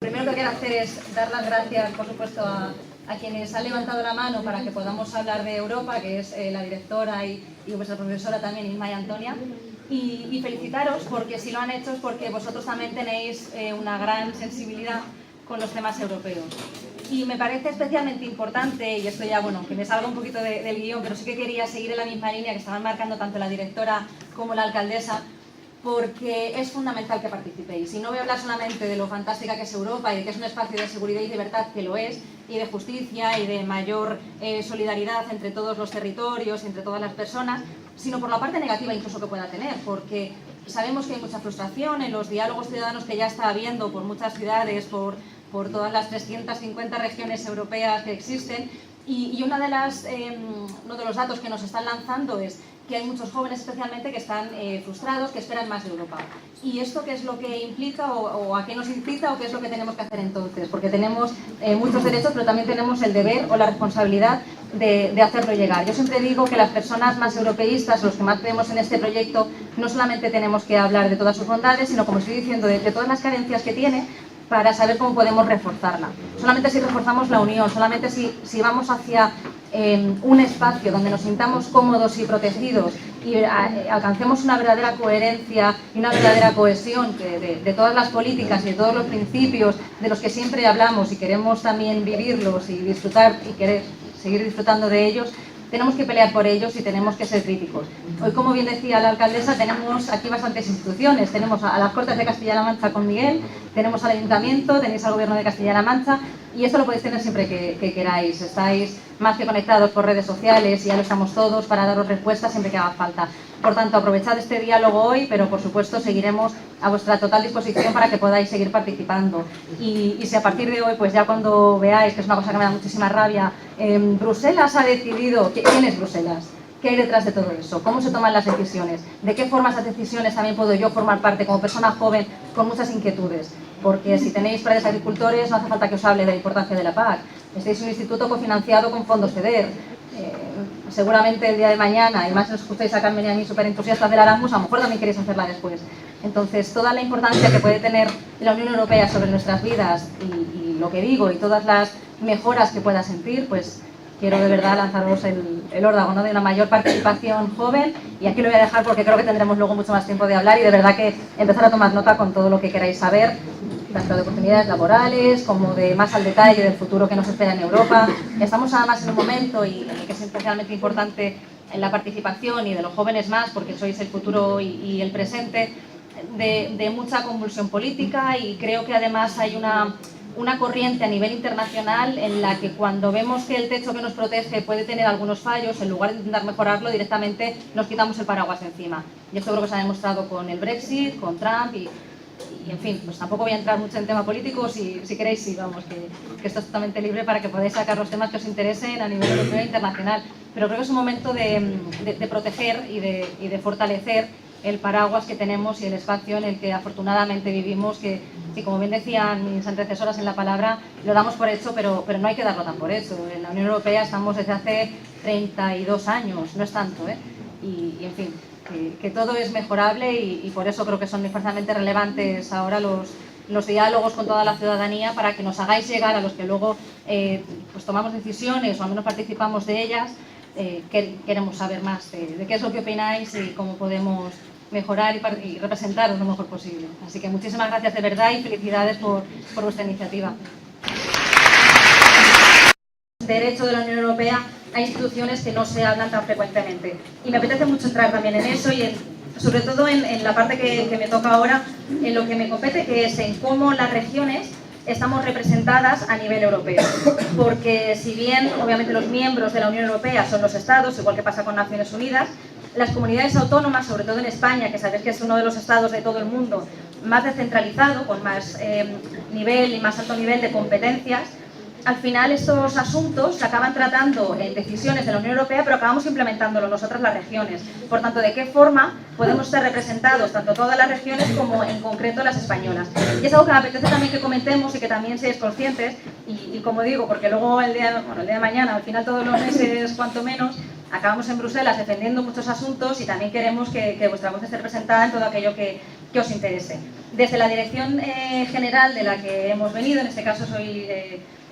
Lo primero que quiero hacer es dar las gracias, por supuesto, a quienes han levantado la mano para que podamos hablar de Europa, que es la directora y vuestra profesora también, Inma y Antonia, y felicitaros porque si lo han hecho es porque vosotros también tenéis una gran sensibilidad con los temas europeos. Y me parece especialmente importante, y esto ya, bueno, que me salga un poquito del guión, pero sí que quería seguir en la misma línea que estaban marcando tanto la directora como la alcaldesa, porque es fundamental que participéis. Y no voy a hablar solamente de lo fantástica que es Europa y de que es un espacio de seguridad y libertad, que lo es, y de justicia y de mayor solidaridad entre todos los territorios y entre todas las personas, sino por la parte negativa incluso que pueda tener, porque sabemos que hay mucha frustración en los diálogos ciudadanos que ya está habiendo por muchas ciudades, por todas las 350 regiones europeas que existen, y uno de los datos que nos están lanzando es que hay muchos jóvenes especialmente que están frustrados, que esperan más de Europa. ¿Y esto qué es lo que implica o a qué nos incita o qué es lo que tenemos que hacer entonces? Porque tenemos muchos derechos, pero también tenemos el deber o la responsabilidad de hacerlo llegar. Yo siempre digo que las personas más europeístas, los que más creemos en este proyecto, no solamente tenemos que hablar de todas sus bondades, sino, como estoy diciendo, de todas las carencias que tiene, para saber cómo podemos reforzarla. Solamente si reforzamos la unión, solamente si vamos hacia un espacio donde nos sintamos cómodos y protegidos y alcancemos una verdadera coherencia y una verdadera cohesión de todas las políticas y de todos los principios de los que siempre hablamos y queremos también vivirlos y disfrutar y querer seguir disfrutando de ellos, tenemos que pelear por ellos y tenemos que ser críticos. Hoy, como bien decía la alcaldesa, tenemos aquí bastantes instituciones. Tenemos a las Cortes de Castilla-La Mancha con Miguel, tenemos al Ayuntamiento, tenéis al Gobierno de Castilla-La Mancha, y esto lo podéis tener siempre que queráis. Estáis más que conectados por redes sociales y ya lo estamos todos para daros respuestas siempre que haga falta. Por tanto, aprovechad este diálogo hoy, pero por supuesto seguiremos a vuestra total disposición para que podáis seguir participando. Y si a partir de hoy, pues ya cuando veáis, que es una cosa que me da muchísima rabia, Bruselas ha decidido... ¿Quién es Bruselas? ¿Qué hay detrás de todo eso? ¿Cómo se toman las decisiones? ¿De qué forma esas decisiones también puedo yo formar parte como persona joven con muchas inquietudes? Porque si tenéis padres agricultores, no hace falta que os hable de la importancia de la PAC. Estáis en un instituto cofinanciado con fondos FEDER. Seguramente el día de mañana, y más si os escucháis a Carmen y a mí súper entusiastas del Erasmus, a lo mejor también queréis hacerla después. Entonces, toda la importancia que puede tener la Unión Europea sobre nuestras vidas y lo que digo y todas las mejoras que pueda sentir, pues quiero de verdad lanzaros el órdago, ¿no?, de una mayor participación joven, y aquí lo voy a dejar porque creo que tendremos luego mucho más tiempo de hablar y de verdad que empezar a tomar nota con todo lo que queráis saber, tanto de oportunidades laborales como de más al detalle del futuro que nos espera en Europa. Estamos además en un momento y que es especialmente importante en la participación y de los jóvenes más, porque sois el futuro y el presente, de mucha convulsión política, y creo que además hay una corriente a nivel internacional en la que cuando vemos que el techo que nos protege puede tener algunos fallos, en lugar de intentar mejorarlo, directamente nos quitamos el paraguas encima. Y esto creo que se ha demostrado con el Brexit, con Trump y en fin, pues tampoco voy a entrar mucho en tema político, si queréis sí, vamos, que esto es totalmente libre para que podáis sacar los temas que os interesen a nivel europeo e internacional. Pero creo que es un momento de proteger y de fortalecer el paraguas que tenemos y el espacio en el que afortunadamente vivimos, que como bien decían mis antecesoras en la palabra, lo damos por hecho, pero no hay que darlo tan por hecho. En la Unión Europea estamos desde hace 32 años, no es tanto, y en fin, que todo es mejorable y por eso creo que son especialmente relevantes ahora los diálogos con toda la ciudadanía, para que nos hagáis llegar a los que luego pues tomamos decisiones o al menos participamos de ellas, queremos saber más de qué es lo que opináis y cómo podemos mejorar y representaros lo mejor posible. Así que muchísimas gracias de verdad y felicidades por vuestra iniciativa. Derecho de la Unión Europea a instituciones que no se hablan tan frecuentemente. Y me apetece mucho entrar también en eso y sobre todo en la parte que me toca ahora, en lo que me compete, que es en cómo las regiones estamos representadas a nivel europeo. Porque si bien obviamente los miembros de la Unión Europea son los estados, igual que pasa con Naciones Unidas, las comunidades autónomas, sobre todo en España, que sabéis que es uno de los estados de todo el mundo más descentralizado, con más nivel y más alto nivel de competencias, al final estos asuntos se acaban tratando en decisiones de la Unión Europea, pero acabamos implementándolo nosotras las regiones. Por tanto, ¿de qué forma podemos ser representados tanto todas las regiones como en concreto las españolas? Y es algo que me apetece también que comentemos y que también seáis conscientes, y como digo, porque luego el día de mañana, al final todos los meses cuanto menos, acabamos en Bruselas defendiendo muchos asuntos y también queremos que vuestra voz esté representada en todo aquello que que os interese. Desde la dirección general de la que hemos venido, en este caso soy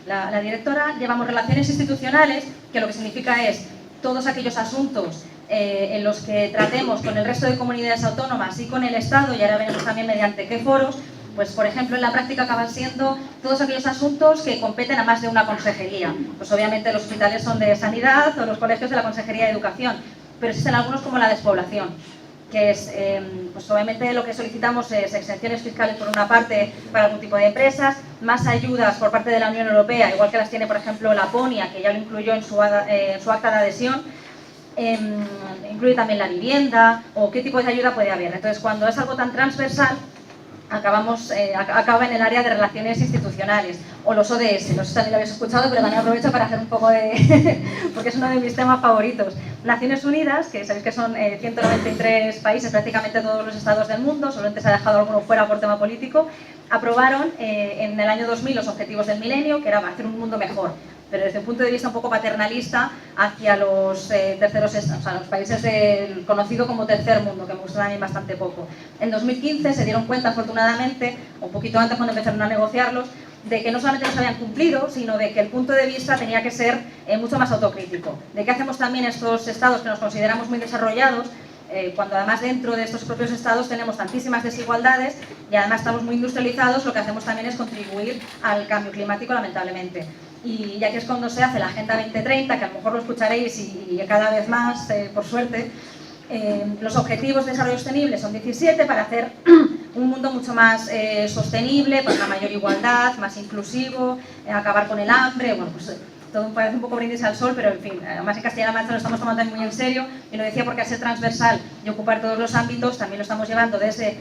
la directora, llevamos relaciones institucionales, que lo que significa es todos aquellos asuntos en los que tratemos con el resto de comunidades autónomas y con el Estado, y ahora veremos también mediante qué foros. Pues, por ejemplo, en la práctica acaban siendo todos aquellos asuntos que competen a más de una consejería. Pues obviamente los hospitales son de sanidad o los colegios de la Consejería de Educación, pero existen algunos como la despoblación, que es, pues obviamente lo que solicitamos es exenciones fiscales por una parte para algún tipo de empresas, más ayudas por parte de la Unión Europea, igual que las tiene, por ejemplo, Laponia, que ya lo incluyó en su acta de adhesión. Incluye también la vivienda o qué tipo de ayuda puede haber. Entonces, cuando es algo tan transversal, acaba en el área de relaciones institucionales, o los ODS, no sé si también lo habéis escuchado, pero también aprovecho para hacer un poco de... porque es uno de mis temas favoritos. Naciones Unidas, que sabéis que son 193 países, prácticamente todos los estados del mundo, solamente se ha dejado alguno fuera por tema político, aprobaron en el año 2000 los objetivos del milenio, que era hacer un mundo mejor, pero desde un punto de vista un poco paternalista hacia los terceros, o sea, los países del conocido como tercer mundo, que me gusta también bastante poco. En 2015 se dieron cuenta, afortunadamente, un poquito antes cuando empezaron a negociarlos, de que no solamente los habían cumplido, sino de que el punto de vista tenía que ser mucho más autocrítico. De qué hacemos también estos estados que nos consideramos muy desarrollados, cuando además dentro de estos propios estados tenemos tantísimas desigualdades y además estamos muy industrializados, lo que hacemos también es contribuir al cambio climático, lamentablemente. Y ya que es cuando se hace la Agenda 2030, que a lo mejor lo escucharéis y cada vez más, por suerte, los objetivos de desarrollo sostenible son 17 para hacer un mundo mucho más sostenible, con una mayor igualdad, más inclusivo, acabar con el hambre, bueno, pues todo parece un poco brindis al sol, pero en fin, además en Castilla-La Mancha lo estamos tomando muy en serio, y lo decía porque al ser transversal y ocupar todos los ámbitos, también lo estamos llevando desde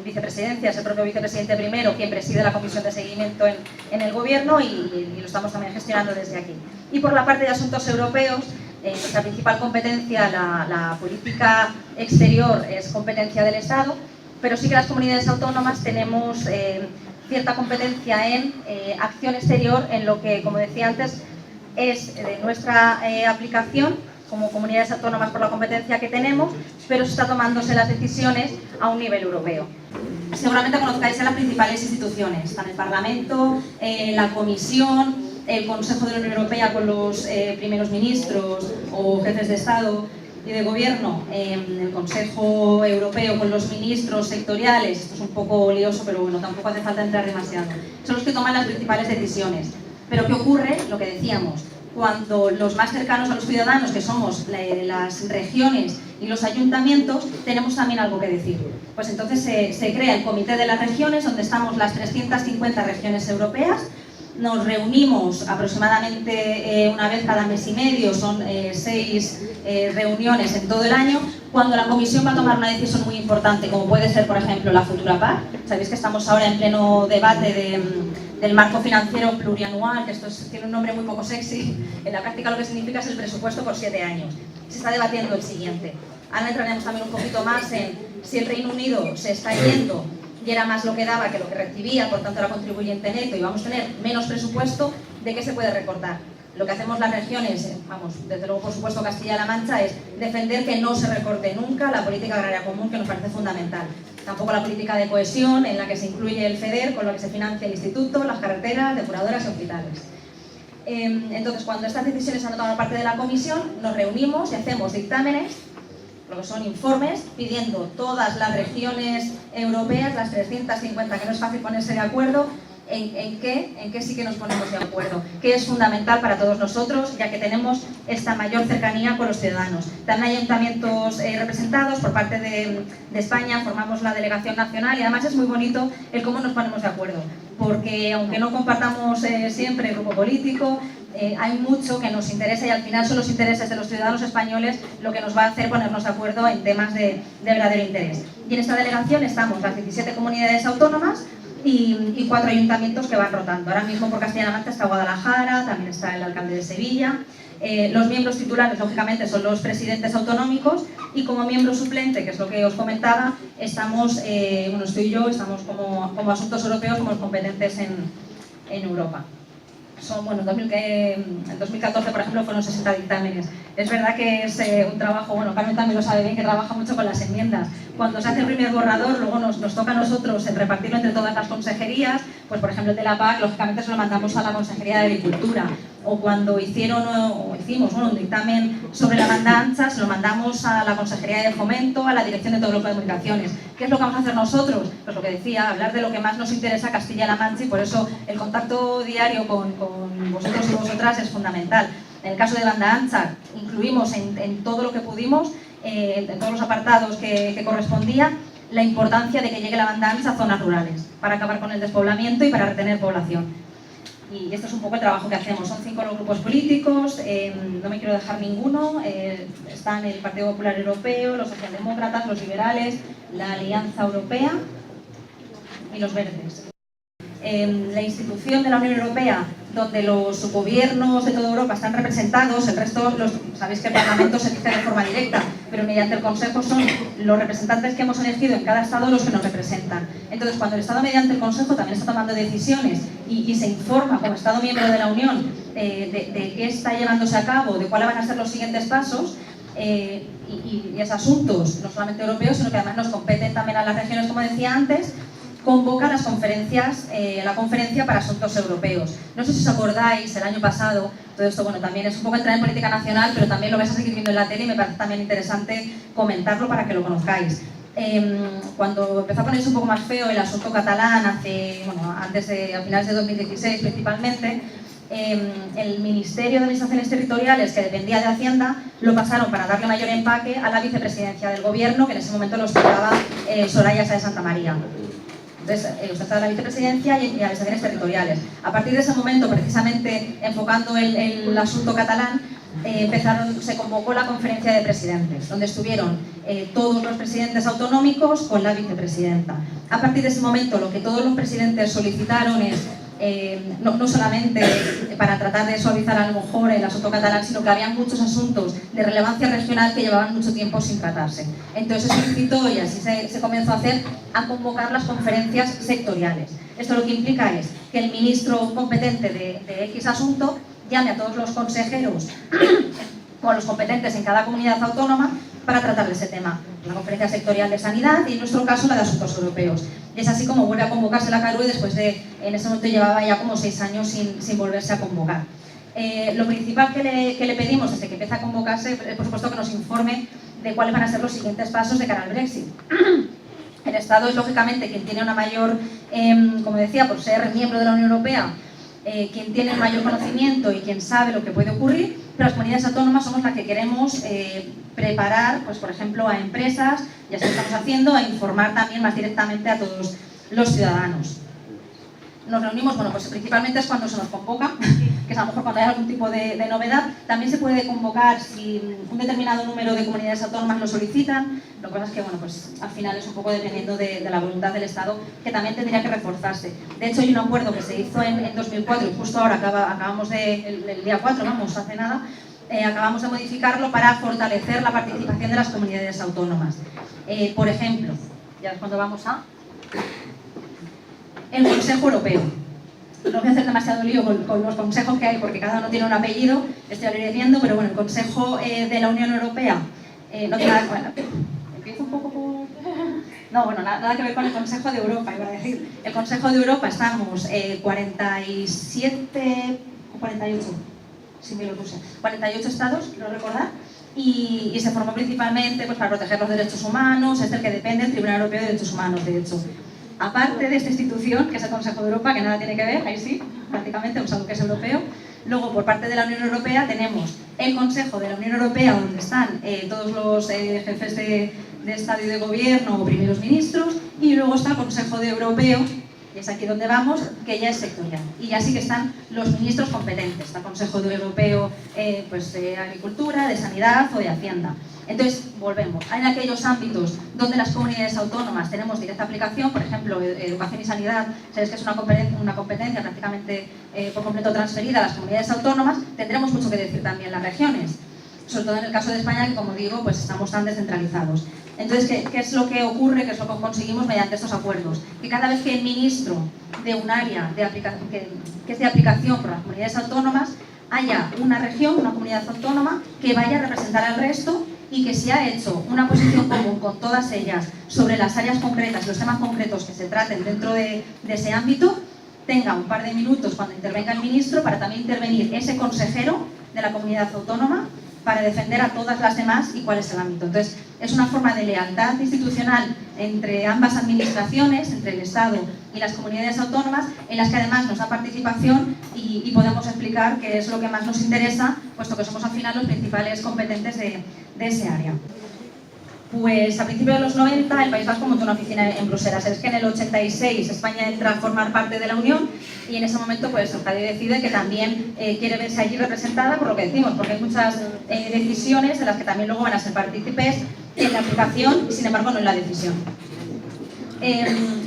vicepresidencias, el propio vicepresidente primero, quien preside la comisión de seguimiento en el gobierno, y lo estamos también gestionando desde aquí. Y por la parte de asuntos europeos, nuestra principal competencia, la política exterior, es competencia del Estado, pero sí que las comunidades autónomas tenemos cierta competencia en acción exterior, en lo que, como decía antes, es de nuestra aplicación como comunidades autónomas por la competencia que tenemos, pero se está tomándose las decisiones a un nivel europeo. Seguramente conozcáis a las principales instituciones, están el Parlamento, la Comisión, el Consejo de la Unión Europea con los primeros ministros o jefes de Estado y de Gobierno, el Consejo Europeo con los ministros sectoriales. Esto es un poco lioso, pero bueno, tampoco hace falta entrar demasiado. Son los que toman las principales decisiones. Pero ¿qué ocurre? Lo que decíamos, cuando los más cercanos a los ciudadanos, que somos las regiones y los ayuntamientos, tenemos también algo que decir. Pues entonces se crea el Comité de las Regiones, donde estamos las 350 regiones europeas. Nos reunimos aproximadamente una vez cada mes y medio, son 6 reuniones en todo el año, cuando la Comisión va a tomar una decisión muy importante, como puede ser, por ejemplo, la futura PAC. Sabéis que estamos ahora en pleno debate del marco financiero plurianual, que esto tiene un nombre muy poco sexy. En la práctica lo que significa es el presupuesto por 7 años. Se está debatiendo el siguiente. Ahora entraremos también un poquito más en si el Reino Unido se está yendo y era más lo que daba que lo que recibía, por tanto era contribuyente neto, y vamos a tener menos presupuesto, ¿de qué se puede recortar? Lo que hacemos las regiones, vamos, desde luego por supuesto Castilla-La Mancha, es defender que no se recorte nunca la política agraria común, que nos parece fundamental. Tampoco la política de cohesión, en la que se incluye el FEDER, con lo que se financia el instituto, las carreteras, depuradoras y hospitales. Entonces, cuando estas decisiones han tomado parte de la comisión, nos reunimos y hacemos dictámenes, lo que son informes, pidiendo todas las regiones europeas, las 350, que no es fácil ponerse de acuerdo, en qué sí que nos ponemos de acuerdo, que es fundamental para todos nosotros, ya que tenemos esta mayor cercanía con los ciudadanos. También hay ayuntamientos representados por parte de España, formamos la delegación nacional, y además es muy bonito el cómo nos ponemos de acuerdo, porque aunque no compartamos siempre el grupo político, hay mucho que nos interesa, y al final son los intereses de los ciudadanos españoles lo que nos va a hacer ponernos de acuerdo en temas de verdadero interés. Y en esta delegación estamos las 17 comunidades autónomas y 4 ayuntamientos que van rotando. Ahora mismo por Castilla-La Mancha está Guadalajara, también está el alcalde de Sevilla. Los miembros titulares, lógicamente, son los presidentes autonómicos, y como miembro suplente, que es lo que os comentaba, estamos, bueno, estoy yo, estamos como asuntos europeos, como competentes en Europa. Son, bueno, en 2014, por ejemplo, fueron 60 dictámenes Es verdad que es un trabajo, bueno, Carmen también lo sabe bien, que trabaja mucho con las enmiendas. Cuando se hace el primer borrador, luego nos toca a nosotros repartirlo entre todas las consejerías, pues por ejemplo el de la PAC, lógicamente se lo mandamos a la Consejería de Agricultura. O cuando hicimos un dictamen sobre la banda ancha, se lo mandamos a la Consejería de Fomento, a la Dirección de Telecomunicaciones. ¿Qué es lo que vamos a hacer nosotros? Pues lo que decía, hablar de lo que más nos interesa a Castilla-La Mancha, y por eso el contacto diario con vosotros y vosotras es fundamental. En el caso de banda ancha, incluimos en todo lo que pudimos, en todos los apartados que correspondía, la importancia de que llegue la banda ancha a zonas rurales, para acabar con el despoblamiento y para retener población. Y esto es un poco el trabajo que hacemos. Son 5 los grupos políticos, no me quiero dejar ninguno. Están el Partido Popular Europeo, los socialdemócratas, los liberales, la Alianza Europea y los verdes. La institución de la Unión Europea, donde los gobiernos de toda Europa están representados, el resto, sabéis que el Parlamento se elige de forma directa, pero mediante el Consejo son los representantes que hemos elegido en cada Estado los que nos representan. Entonces, cuando el Estado mediante el Consejo también está tomando decisiones y se informa como Estado miembro de la Unión de qué está llevándose a cabo, de cuáles van a ser los siguientes pasos, y es asuntos no solamente europeos, sino que además nos competen también a las regiones, como decía antes, convoca las conferencias, la conferencia para asuntos europeos. No sé si os acordáis, el año pasado, todo esto bueno, también es un poco entrar en política nacional, pero también lo vais a seguir viendo en la tele y me parece también interesante comentarlo para que lo conozcáis. Cuando empezó a ponerse un poco más feo el asunto catalán, a finales de 2016 principalmente, el Ministerio de Administraciones Territoriales, que dependía de Hacienda, lo pasaron para darle mayor empaque a la vicepresidencia del Gobierno, que en ese momento lo ostentaba Soraya Sáenz de Santa María. Entonces, usted está en la vicepresidencia y administraciones territoriales. A partir de ese momento, precisamente enfocando el asunto catalán, se convocó la conferencia de presidentes, donde estuvieron todos los presidentes autonómicos con la vicepresidenta. A partir de ese momento, lo que todos los presidentes solicitaron es no solamente para tratar de suavizar a lo mejor el asunto catalán, sino que había muchos asuntos de relevancia regional que llevaban mucho tiempo sin tratarse. Entonces se solicitó, y así se comenzó a hacer, a convocar las conferencias sectoriales. Esto lo que implica es que el ministro competente de X asunto llame a todos los consejeros o a los competentes en cada comunidad autónoma para tratar de ese tema. La conferencia sectorial de sanidad y en nuestro caso la de asuntos europeos. Y es así como vuelve a convocarse la CARUE después de, en ese momento llevaba ya como 6 años sin volverse a convocar. Lo principal que le pedimos desde que empieza a convocarse es, por supuesto, que nos informe de cuáles van a ser los siguientes pasos de cara al Brexit. El Estado es, lógicamente, quien tiene una mayor, como decía, por ser miembro de la Unión Europea, quien tiene el mayor conocimiento y quien sabe lo que puede ocurrir, pero las comunidades autónomas somos las que queremos preparar, pues por ejemplo, a empresas, y así lo estamos haciendo, a informar también más directamente a todos los ciudadanos. Nos reunimos, bueno, pues principalmente es cuando se nos convoca, que es a lo mejor cuando hay algún tipo de novedad. También se puede convocar si un determinado número de comunidades autónomas lo solicitan. Lo que pasa es que, bueno, pues al final es un poco dependiendo de la voluntad del Estado, que también tendría que reforzarse. De hecho, hay un acuerdo que se hizo en 2004 y justo ahora acabamos el día 4, vamos, hace nada, acabamos de modificarlo para fortalecer la participación de las comunidades autónomas. Por ejemplo, ya es cuando vamos a el Consejo Europeo. No voy a hacer demasiado lío con los consejos que hay porque cada uno tiene un apellido, esto ya lo iré viendo, pero bueno, el Consejo de la Unión Europea no tiene nada, bueno, empiezo un poco por... No, bueno, nada que ver con el Consejo de Europa, iba a decir. El Consejo de Europa estamos 47 o 48, si me lo puse, 48 estados, quiero recordar, y se formó principalmente pues, para proteger los derechos humanos, es el que depende del Tribunal Europeo de Derechos Humanos, de hecho. Aparte de esta institución, que es el Consejo de Europa, que nada tiene que ver, ahí sí, prácticamente, pues algo que es europeo. Luego, por parte de la Unión Europea, tenemos el Consejo de la Unión Europea, donde están todos los jefes de Estado y de Gobierno o primeros ministros, y luego está el Consejo de Europeo, y es aquí donde vamos, que ya es sectorial. Y ya sí que están los ministros competentes, está el Consejo de Europeo pues, de Agricultura, de Sanidad o de Hacienda. Entonces, volvemos. En aquellos ámbitos donde las comunidades autónomas tenemos directa aplicación, por ejemplo, educación y sanidad, sabéis que es una competencia prácticamente por completo transferida a las comunidades autónomas, tendremos mucho que decir también las regiones. Sobre todo en el caso de España, que como digo, pues estamos tan descentralizados. Entonces, ¿qué es lo que ocurre? ¿Qué es lo que conseguimos mediante estos acuerdos? Que cada vez que el ministro de un área que es de aplicación por las comunidades autónomas haya una región, una comunidad autónoma que vaya a representar al resto y que se ha hecho una posición común con todas ellas sobre las áreas concretas, los temas concretos que se traten dentro de ese ámbito, tenga un par de minutos cuando intervenga el ministro para también intervenir ese consejero de la comunidad autónoma para defender a todas las demás y cuál es el ámbito. Entonces, es una forma de lealtad institucional entre ambas administraciones, entre el Estado y las comunidades autónomas, en las que además nos da participación y podemos explicar qué es lo que más nos interesa, puesto que somos al final los principales competentes de ese área. Pues a principios de los 90 el País Vasco montó una oficina en Bruselas. Es que en el 86 España entra a formar parte de la Unión y en ese momento pues Euskadi decide que también quiere verse allí representada, por lo que decimos, porque hay muchas decisiones de las que también luego van a ser partícipes en la aplicación y sin embargo no en la decisión.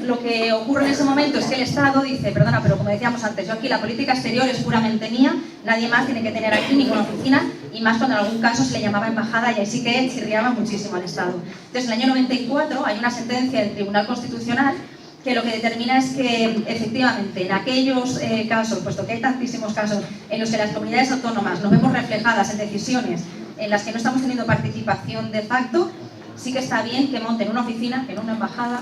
Lo que ocurre en ese momento es que el Estado dice, perdona, pero como decíamos antes, yo aquí la política exterior es puramente mía, nadie más tiene que tener aquí ninguna oficina, y más cuando en algún caso se le llamaba embajada y ahí sí que chirriaba muchísimo al Estado. Entonces, en el año 94 hay una sentencia del Tribunal Constitucional que lo que determina es que, efectivamente, en aquellos casos, puesto que hay tantísimos casos en los que las comunidades autónomas nos vemos reflejadas en decisiones en las que no estamos teniendo participación de facto, sí que está bien que monten una oficina, que no una embajada,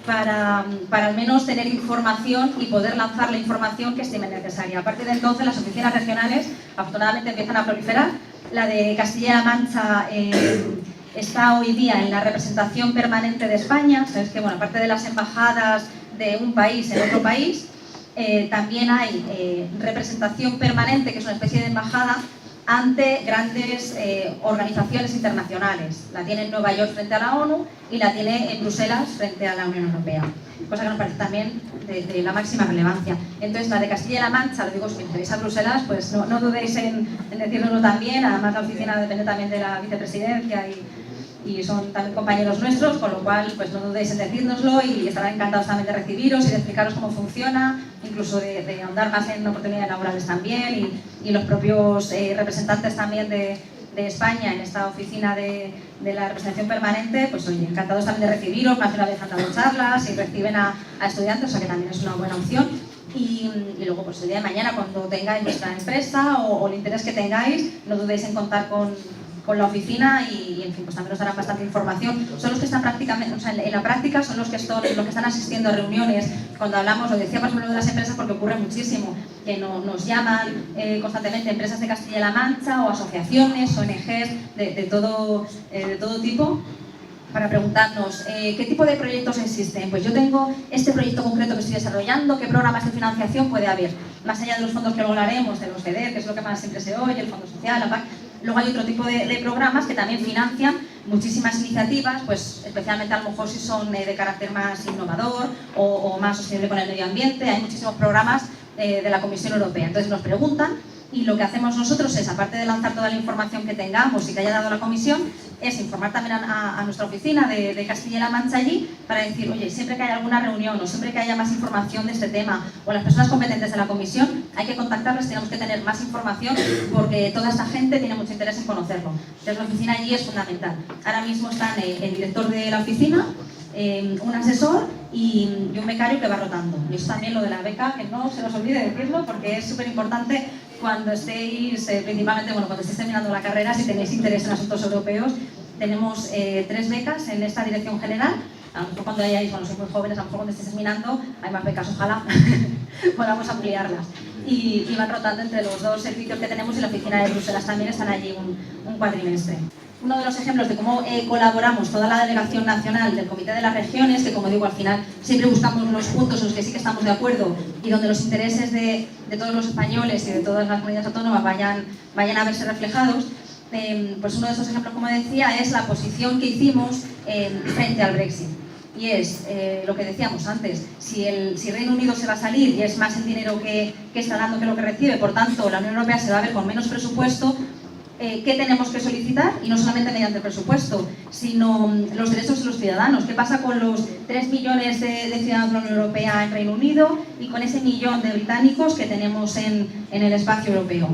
para al menos tener información y poder lanzar la información que estime necesaria. A partir de entonces, las oficinas regionales, afortunadamente, empiezan a proliferar. La de Castilla-La Mancha está hoy día en la representación permanente de España. Sabes que, bueno, aparte de las embajadas de un país en otro país, también hay representación permanente, que es una especie de embajada ante grandes organizaciones internacionales. La tiene en Nueva York frente a la ONU y la tiene en Bruselas frente a la Unión Europea, cosa que nos parece también de la máxima relevancia. Entonces, la de Castilla-La Mancha, lo digo, si vais a Bruselas, pues no dudéis en decírnoslo también. Además, la oficina depende también de la vicepresidencia y son también compañeros nuestros, con lo cual pues no dudéis en decírnoslo y estarán encantados también de recibiros y de explicaros cómo funciona, incluso de ahondar más en oportunidades laborales también y los propios representantes también de España en esta oficina de la representación permanente, pues oye, encantados también de recibiros, más de una vez han dado charlas y reciben a estudiantes, o sea que también es una buena opción. Y luego pues el día de mañana, cuando tengáis vuestra empresa o el interés que tengáis, no dudéis en contar con la oficina y en fin, pues también nos darán bastante información. Son los que están prácticamente, o sea, en la práctica son los que están asistiendo a reuniones. Cuando hablamos, lo decía por ejemplo de las empresas porque ocurre muchísimo, que nos llaman constantemente empresas de Castilla-La Mancha o asociaciones, ONGs de todo tipo, para preguntarnos qué tipo de proyectos existen. Pues yo tengo este proyecto concreto que estoy desarrollando, qué programas de financiación puede haber, más allá de los fondos que luego hablaremos, de los FEDER, que es lo que más siempre se oye, el Fondo Social, la PAC. Luego hay otro tipo de programas que también financian muchísimas iniciativas, pues especialmente a lo mejor si son de carácter más innovador o más sostenible con el medio ambiente. Hay muchísimos programas de la Comisión Europea. Entonces nos preguntan y lo que hacemos nosotros es, aparte de lanzar toda la información que tengamos y que haya dado la Comisión, es informar también a nuestra oficina de Castilla-La Mancha allí para decir, oye, siempre que haya alguna reunión o siempre que haya más información de este tema o las personas competentes de la Comisión, hay que contactarles, tenemos que tener más información porque toda esta gente tiene mucho interés en conocerlo. Entonces la oficina allí es fundamental. Ahora mismo están el director de la oficina, un asesor y un becario que va rotando. Y eso también, lo de la beca, que no se nos olvide decirlo porque es súper importante cuando estéis, principalmente cuando estéis terminando la carrera, si tenéis interés en asuntos europeos. Tenemos 3 becas en esta dirección general. A lo mejor cuando hayáis, sois muy jóvenes, a lo mejor cuando estéis terminando hay más becas, ojalá podamos ampliarlas. Y van rotando entre los 2 servicios que tenemos y la oficina de Bruselas también están allí un cuatrimestre. Uno de los ejemplos de cómo colaboramos toda la delegación nacional del Comité de las Regiones, que como digo, al final siempre buscamos los puntos en los que sí que estamos de acuerdo y donde los intereses de todos los españoles y de todas las comunidades autónomas vayan a verse reflejados. Pues uno de esos ejemplos, como decía, es la posición que hicimos frente al Brexit. Y es lo que decíamos antes, si Reino Unido se va a salir y es más el dinero que está dando que lo que recibe, por tanto la Unión Europea se va a ver con menos presupuesto, ¿qué tenemos que solicitar? Y no solamente mediante el presupuesto, sino los derechos de los ciudadanos. ¿Qué pasa con los 3 millones de ciudadanos de la Unión Europea en Reino Unido y con ese millón de británicos que tenemos en el espacio europeo?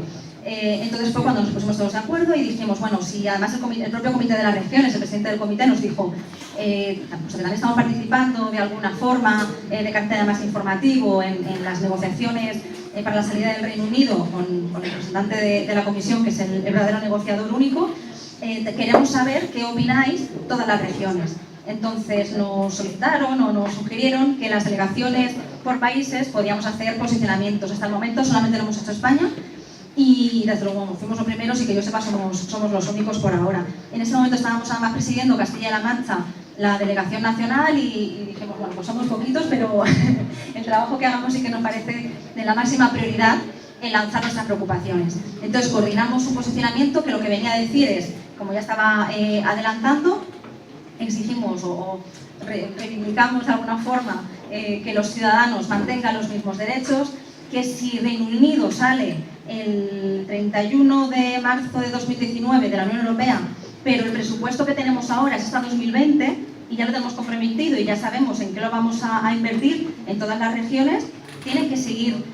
Entonces fue cuando nos pusimos todos de acuerdo y dijimos, bueno, si además el propio comité de las regiones, el presidente del comité nos dijo pues que también estamos participando de alguna forma de carácter más informativo en las negociaciones para la salida del Reino Unido con el representante de la Comisión, que es el verdadero negociador único, queremos saber qué opináis todas las regiones. Entonces nos solicitaron o nos sugirieron que las delegaciones por países podíamos hacer posicionamientos. Hasta el momento solamente lo hemos hecho España y desde luego fuimos los primeros y que yo sepa somos los únicos por ahora. En ese momento estábamos además presidiendo Castilla-La Mancha, la delegación nacional, y dijimos, bueno, pues somos poquitos, pero el trabajo que hagamos sí que nos parece de la máxima prioridad en lanzar nuestras preocupaciones. Entonces coordinamos un posicionamiento que lo que venía a decir es, como ya estaba adelantando, exigimos o reivindicamos de alguna forma que los ciudadanos mantengan los mismos derechos, que si Reino Unido sale el 31 de marzo de 2019 de la Unión Europea, pero el presupuesto que tenemos ahora es hasta 2020 y ya lo tenemos comprometido y ya sabemos en qué lo vamos a invertir en todas las regiones, tienen que seguir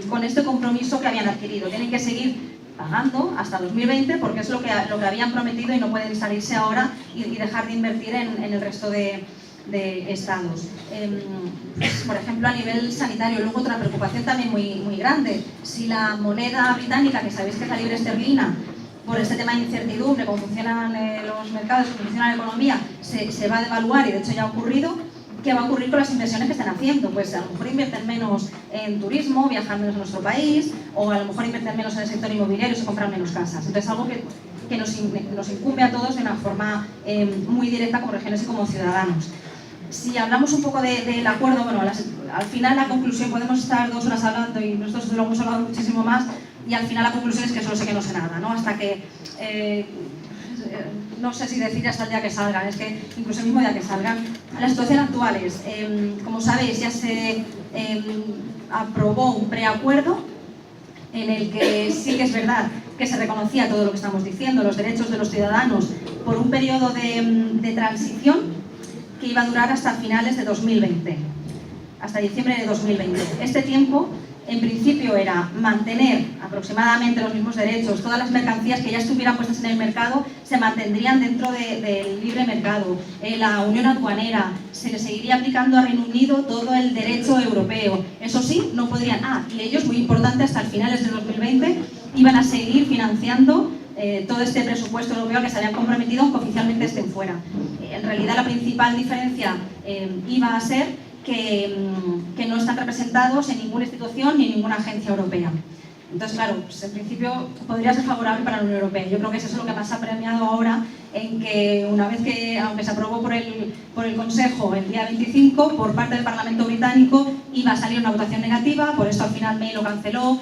con este compromiso que habían adquirido, tienen que seguir pagando hasta 2020 porque es lo que habían prometido y no pueden salirse ahora y dejar de invertir en el resto de estados. Por ejemplo, a nivel sanitario, luego otra preocupación también muy grande. Si la moneda británica, que sabéis que es la libra esterlina, por este tema de incertidumbre, cómo funcionan los mercados, cómo funciona la economía, se va a devaluar, y de hecho ya ha ocurrido, ¿qué va a ocurrir con las inversiones que están haciendo? Pues a lo mejor invierten menos en turismo, viajan menos a nuestro país, o a lo mejor invierten menos en el sector inmobiliario y se compran menos casas. Entonces, algo que nos incumbe a todos de una forma muy directa como regiones y como ciudadanos. Si hablamos un poco del acuerdo, bueno, al final la conclusión, podemos estar 2 horas hablando y nosotros lo hemos hablado muchísimo más, y al final la conclusión es que solo sé que no sé nada, ¿no? Hasta que, no sé si decir hasta el día que salgan, es que incluso el mismo día que salgan. La situación actual es, como sabéis, ya se aprobó un preacuerdo en el que sí que es verdad que se reconocía todo lo que estamos diciendo, los derechos de los ciudadanos, por un periodo de transición que iba a durar hasta finales de 2020, hasta diciembre de 2020. Este tiempo, en principio, era mantener aproximadamente los mismos derechos. Todas las mercancías que ya estuvieran puestas en el mercado se mantendrían dentro del libre mercado. La unión aduanera, se le seguiría aplicando a Reino Unido todo el derecho europeo. Eso sí, no podrían... y ellos, muy importante, hasta finales de 2020, iban a seguir financiando todo este presupuesto europeo que se habían comprometido, aunque oficialmente estén fuera. En realidad, la principal diferencia iba a ser que no están representados en ninguna institución ni en ninguna agencia europea. Entonces, claro, pues en principio podría ser favorable para la Unión Europea. Yo creo que eso es lo que más ha premiado ahora, en que una vez que, aunque se aprobó por el Consejo el día 25, por parte del Parlamento británico iba a salir una votación negativa, por esto al final May lo canceló,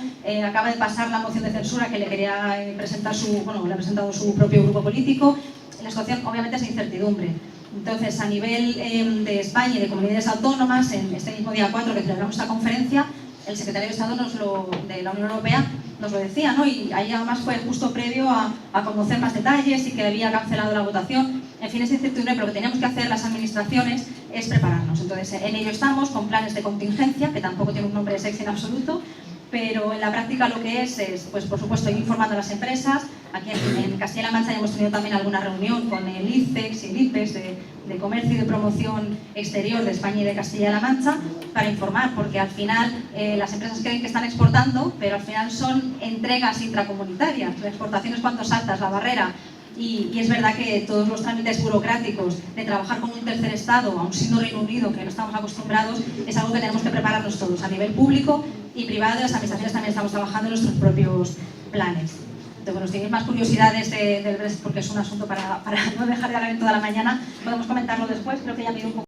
acaba de pasar la moción de censura que le quería presentar le ha presentado su propio grupo político. La situación obviamente es de incertidumbre. Entonces, a nivel de España y de comunidades autónomas, en este mismo día 4 que celebramos esta conferencia, el secretario de Estado de la Unión Europea nos lo decía, ¿no? Y ahí además fue justo previo a conocer más detalles y que había cancelado la votación. En fin, es incertidumbre, pero lo que teníamos que hacer las administraciones es prepararnos. Entonces, en ello estamos, con planes de contingencia, que tampoco tiene un nombre sexy en absoluto, pero en la práctica lo que es pues por supuesto, ir informando a las empresas. Aquí en Castilla-La Mancha ya hemos tenido también alguna reunión con el ICEX y el IPEX de Comercio y de Promoción Exterior de España y de Castilla-La Mancha para informar, porque al final las empresas creen que están exportando, pero al final son entregas intracomunitarias. La exportación es cuando saltas la barrera. Y es verdad que todos los trámites burocráticos de trabajar con un tercer estado, aun siendo Reino Unido, que no estamos acostumbrados, es algo que tenemos que prepararnos todos a nivel público y privado. Las administraciones también estamos trabajando en nuestros propios planes. Entonces, bueno, si tenéis más curiosidades del Brexit, porque es un asunto para no dejar de hablar en toda la mañana, podemos comentarlo después. Creo que ya me he ido un poco.